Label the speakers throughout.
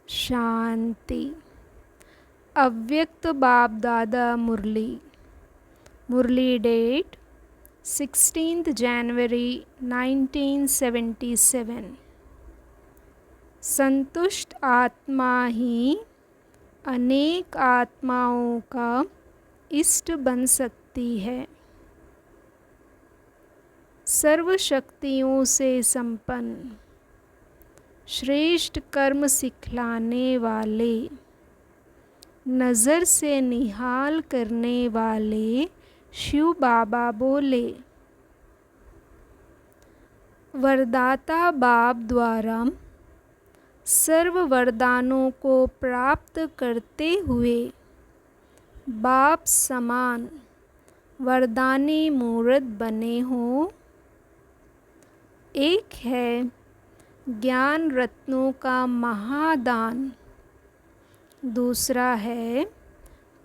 Speaker 1: शांति। अव्यक्त बाप दादा मुरली। मुरली डेट 16 जनवरी 1977। संतुष्ट आत्मा ही अनेक आत्माओं का इष्ट बन सकती है। सर्व शक्तियों से संपन्न, श्रेष्ठ कर्म सिखलाने वाले, नज़र से निहाल करने वाले शिव बाबा बोले, वरदाता बाप द्वारा सर्व वरदानों को प्राप्त करते हुए बाप समान वरदानी मूर्त बने हो। एक है ज्ञान रत्नों का महादान, दूसरा है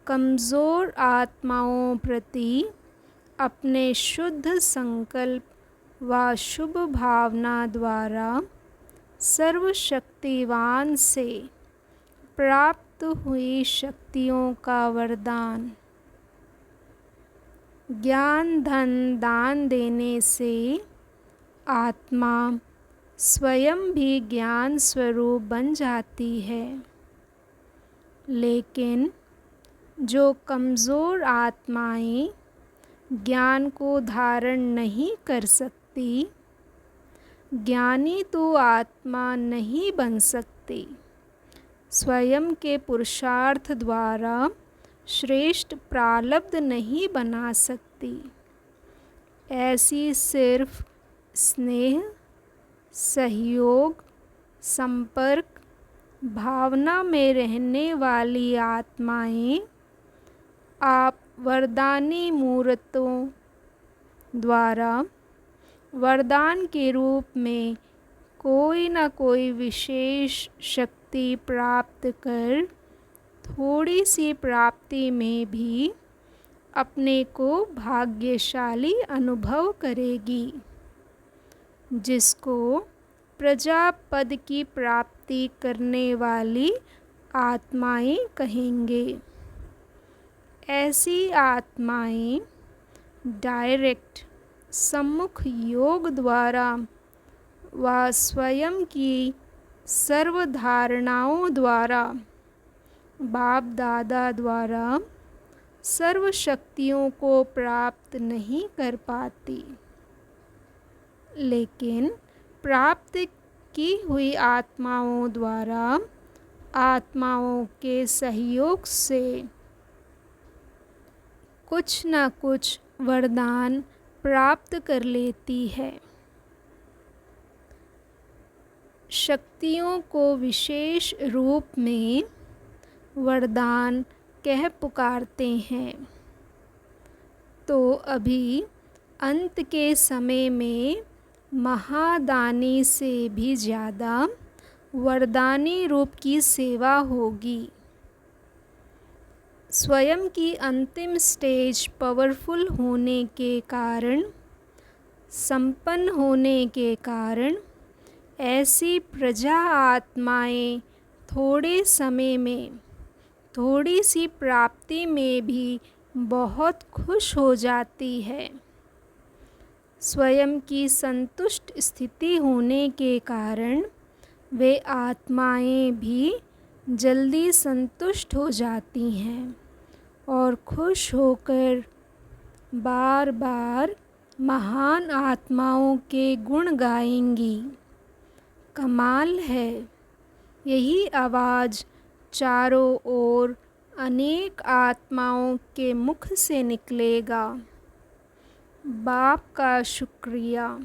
Speaker 1: कमज़ोर आत्माओं प्रति अपने शुद्ध संकल्प व शुभ भावना द्वारा सर्वशक्तिवान से प्राप्त हुई शक्तियों का वरदान। ज्ञान धन दान देने से आत्मा स्वयं भी ज्ञान स्वरूप बन जाती है, लेकिन जो कमज़ोर आत्माएं ज्ञान को धारण नहीं कर सकती, ज्ञानी तो आत्मा नहीं बन सकती, स्वयं के पुरुषार्थ द्वारा श्रेष्ठ प्रारब्ध नहीं बना सकती। ऐसी सिर्फ स्नेह, सहयोग, संपर्क भावना में रहने वाली आत्माएं आप वरदानी मूर्तों द्वारा वरदान के रूप में कोई न कोई विशेष शक्ति प्राप्त कर थोड़ी सी प्राप्ति में भी अपने को भाग्यशाली अनुभव करेगी, जिसको प्रजा पद की प्राप्ति करने वाली आत्माएं कहेंगे। ऐसी आत्माएं डायरेक्ट सम्मुख योग द्वारा व स्वयं की सर्वधारणाओं द्वारा बाप दादा द्वारा सर्व शक्तियों को प्राप्त नहीं कर पाती, लेकिन प्राप्त की हुई आत्माओं द्वारा आत्माओं के सहयोग से कुछ न कुछ वरदान प्राप्त कर लेती है। शक्तियों को विशेष रूप में वरदान कह पुकारते हैं, तो अभी अंत के समय में महादानी से भी ज़्यादा वरदानी रूप की सेवा होगी। स्वयं की अंतिम स्टेज पावरफुल होने के कारण, संपन्न होने के कारण ऐसी प्रजा आत्माएं थोड़े समय में थोड़ी सी प्राप्ति में भी बहुत खुश हो जाती है। स्वयं की संतुष्ट स्थिति होने के कारण वे आत्माएं भी जल्दी संतुष्ट हो जाती हैं और खुश होकर बार बार महान आत्माओं के गुण गाएंगी। कमाल है, यही आवाज़ चारों ओर अनेक आत्माओं के मुख से निकलेगा। बाप का शुक्रिया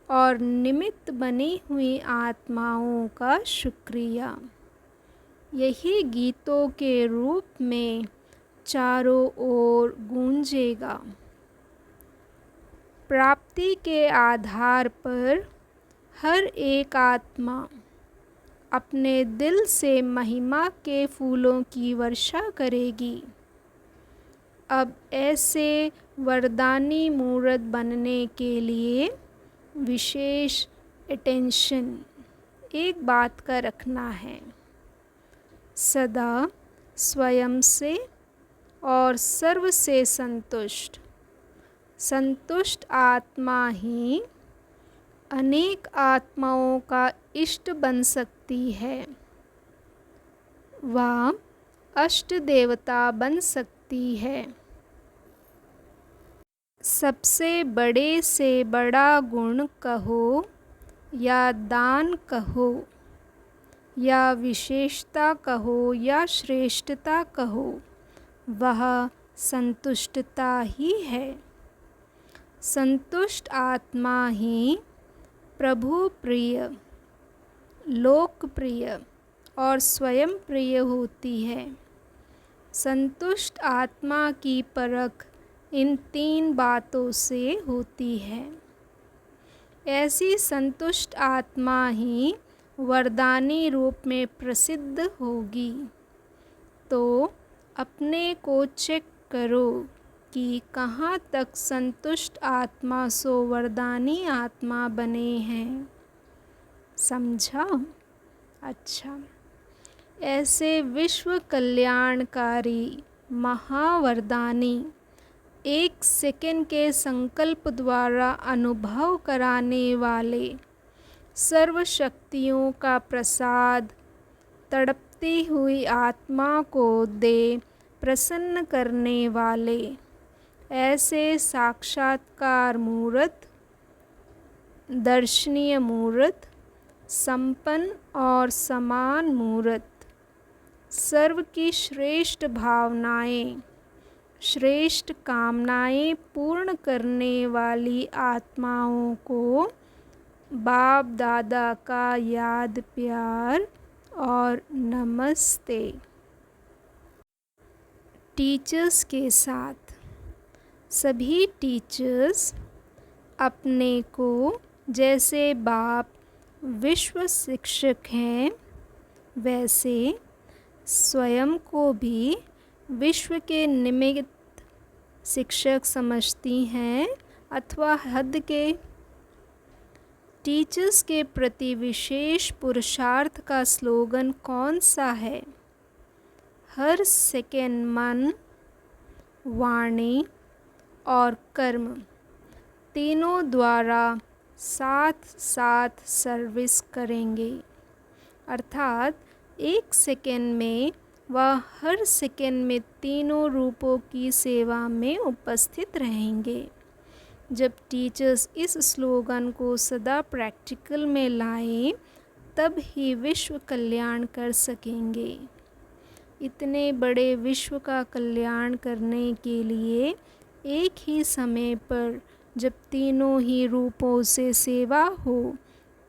Speaker 1: और निमित्त बनी हुई आत्माओं का शुक्रिया, यही गीतों के रूप में चारों ओर गूंजेगा। प्राप्ति के आधार पर हर एक आत्मा अपने दिल से महिमा के फूलों की वर्षा करेगी। अब ऐसे वरदानी मूर्त बनने के लिए विशेष अटेंशन एक बात का रखना है। सदा स्वयं से और सर्व से संतुष्ट। संतुष्ट आत्मा ही अनेक आत्माओं का इष्ट बन सकती है। वह अष्ट देवता बन सकती है। सबसे बड़े से बड़ा गुण कहो या दान कहो या विशेषता कहो या श्रेष्ठता कहो, वह संतुष्टता ही है। संतुष्ट आत्मा ही प्रभु प्रिय, लोकप्रिय और स्वयं प्रिय होती है। संतुष्ट आत्मा की परख इन 3 बातों से होती है। ऐसी संतुष्ट आत्मा ही वरदानी रूप में प्रसिद्ध होगी। तो अपने को चेक करो कि कहाँ तक संतुष्ट आत्मा सो वरदानी आत्मा बने हैं। समझा? अच्छा, ऐसे विश्व कल्याणकारी महावरदानी 1 सेकंड के संकल्प द्वारा अनुभव कराने वाले, सर्व शक्तियों का प्रसाद तड़पती हुई आत्मा को दे प्रसन्न करने वाले, ऐसे साक्षात्कार मूर्त, दर्शनीय मूर्त, संपन्न और समान मूर्त, सर्व की श्रेष्ठ भावनाएं, श्रेष्ठ कामनाएं पूर्ण करने वाली आत्माओं को बाप दादा का याद प्यार और नमस्ते। टीचर्स के साथ सभी टीचर्स अपने को जैसे बाप विश्व शिक्षक हैं, वैसे स्वयं को भी विश्व के निमित्त शिक्षक समझती हैं अथवा हद के। टीचर्स के प्रति विशेष पुरुषार्थ का स्लोगन कौन सा है? हर सेकंड मन, वाणी और कर्म तीनों द्वारा साथ साथ सर्विस करेंगे। अर्थात 1 सेकंड में वह हर सेकंड में तीनों रूपों की सेवा में उपस्थित रहेंगे। जब टीचर्स इस स्लोगन को सदा प्रैक्टिकल में लाएं, तब ही विश्व कल्याण कर सकेंगे। इतने बड़े विश्व का कल्याण करने के लिए एक ही समय पर जब तीनों ही रूपों से सेवा हो,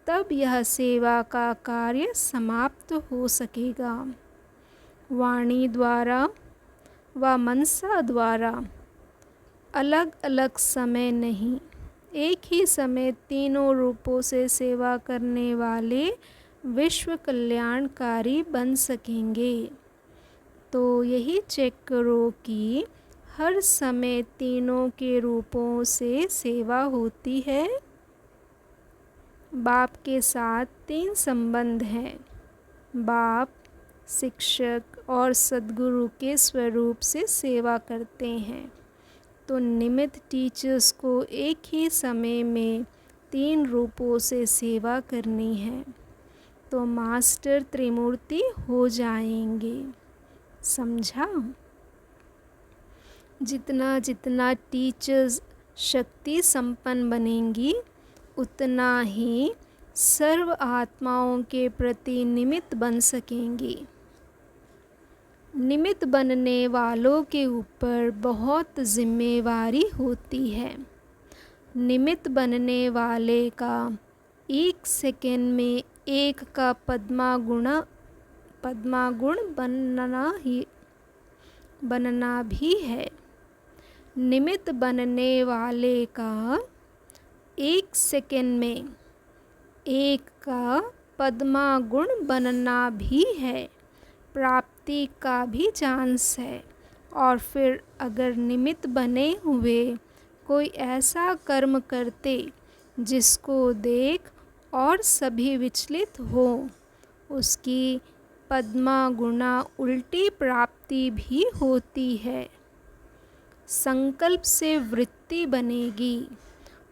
Speaker 1: तब यह सेवा का कार्य समाप्त हो सकेगा। वाणी द्वारा व मनसा द्वारा अलग अलग समय नहीं, एक ही समय तीनों रूपों से सेवा करने वाले विश्व कल्याणकारी बन सकेंगे। तो यही चेक करो कि हर समय तीनों के रूपों से सेवा होती है। बाप के साथ 3 संबंध हैं। बाप, शिक्षक और सद्गुरु के स्वरूप से सेवा करते हैं। तो निमित्त टीचर्स को एक ही समय में 3 रूपों से सेवा करनी है, तो मास्टर त्रिमूर्ति हो जाएंगे। समझा? जितना जितना टीचर्स शक्ति संपन्न बनेंगी, उतना ही सर्व आत्माओं के प्रति निमित्त बन सकेंगी। निमित्त बनने वालों के ऊपर बहुत जिम्मेवारी होती है। निमित्त बनने वाले का 1 सेकंड में 1 का पद्मागुण बनना भी है। निमित्त बनने वाले का 1 सेकंड में 1 का पद्मागुण बनना भी है। प्राप्ति का भी चांस है। और फिर अगर निमित्त बने हुए कोई ऐसा कर्म करते जिसको देख और सभी विचलित हो, उसकी पद्मा गुणा उल्टी प्राप्ति भी होती है। संकल्प से वृत्ति बनेगी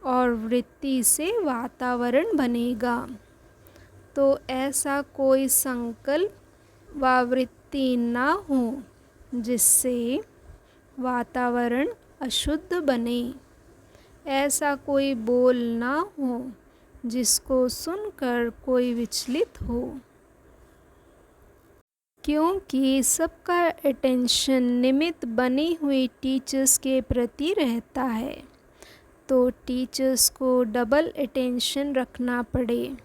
Speaker 1: और वृत्ति से वातावरण बनेगा। तो ऐसा कोई संकल्प व वृत्ति ना हो जिससे वातावरण अशुद्ध बने। ऐसा कोई बोल ना हो जिसको सुनकर कोई विचलित हो। क्योंकि सबका अटेंशन निमित्त बनी हुई टीचर्स के प्रति रहता है, तो टीचर्स को डबल अटेंशन रखना पड़े।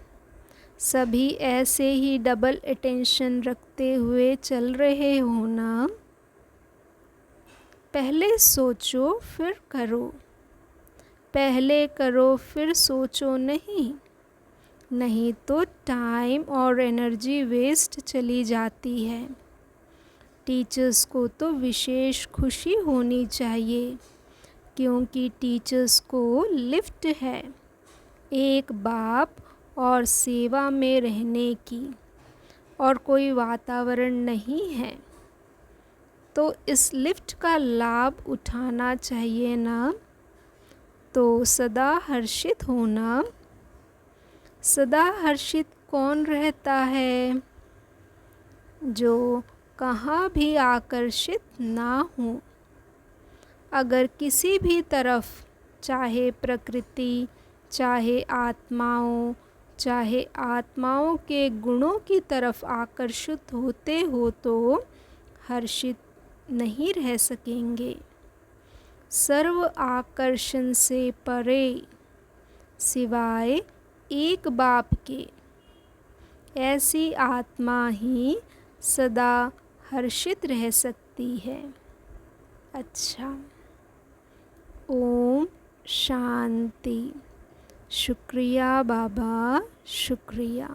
Speaker 1: सभी ऐसे ही डबल अटेंशन रखते हुए चल रहे हो ना। पहले सोचो फिर करो, पहले करो फिर सोचो नहीं तो टाइम और एनर्जी वेस्ट चली जाती है। टीचर्स को तो विशेष खुशी होनी चाहिए, क्योंकि टीचर्स को लिफ्ट है एक बाप और सेवा में रहने की, और कोई वातावरण नहीं है। तो इस लिफ्ट का लाभ उठाना चाहिए ना। तो सदा हर्षित होना। सदा हर्षित कौन रहता है? जो कहाँ भी आकर्षित ना हो। अगर किसी भी तरफ, चाहे प्रकृति, चाहे आत्माओं, चाहे आत्माओं के गुणों की तरफ आकर्षित होते हो तो हर्षित नहीं रह सकेंगे। सर्व आकर्षण से परे सिवाय एक बाप के, ऐसी आत्मा ही सदा हर्षित रह सकती है। अच्छा, ओम शांति। शुक्रिया बाबा, शुक्रिया।